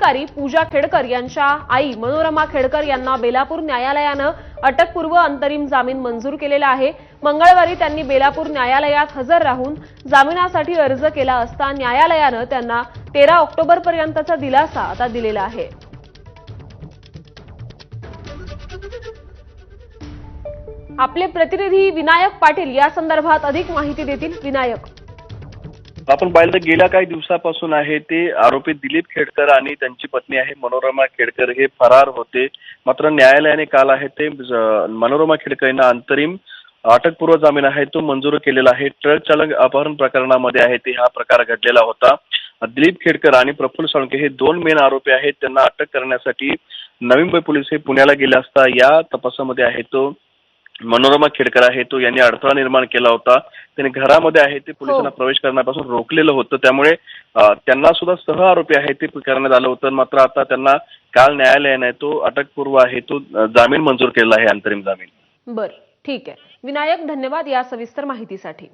अधिकारी पूजा खेडकर यांच्या आई मनोरमा खेडकर यांना बेलापूर न्यायालयानं अटकपूर्व अंतरिम जामीन मंजूर केलेला आहे। मंगळवारी त्यांनी बेलापूर न्यायालयात हजर राहून जामिनासाठी अर्ज केला असता न्यायालयानं त्यांना 13 ऑक्टोबरपर्यंतचा दिलासा आता दिलेला आहे। आपले प्रतिनिधी विनायक पाटील या संदर्भात अधिक माहिती देतील। विनायक, आपण पाहिलं तर गेल्या काही दिवसापासून आहे ते आरोपी दिलीप खेडकर आणि त्यांची पत्नी आहे मनोरमा खेडकर हे फरार होते। मात्र न्यायालयाने काल आहे ते मनोरमा खेडकर यांना अंतरिम अटकपूर्व जामीन आहे तो मंजूर केलेला आहे। ट्रक चालक अपहरण प्रकरणामध्ये आहे ते हा प्रकार घडलेला होता। दिलीप खेडकर आणि प्रफुल्ल साळुंखे हे दोन मेन आरोपी आहेत। त्यांना अटक करण्यासाठी नवी मुंबई पोलीस हे पुण्याला गेले असता या तपासामध्ये आहे तो मनोरमा खेडकर आहे तो यांनी अडथळा निर्माण केला होता। त्यांनी घरामध्ये आहे ते पोलिसांना प्रवेश करण्यापासून रोखलेलं होतं, त्यामुळे त्यांना सुद्धा सह आरोपी आहे ते करण्यात आलं होतं। मात्र आता त्यांना काल न्यायालयाने तो अटकपूर्व आहे तो जामीन मंजूर केला आहे, अंतरिम जामीन। बरं, ठीक आहे विनायक, धन्यवाद या सविस्तर माहितीसाठी।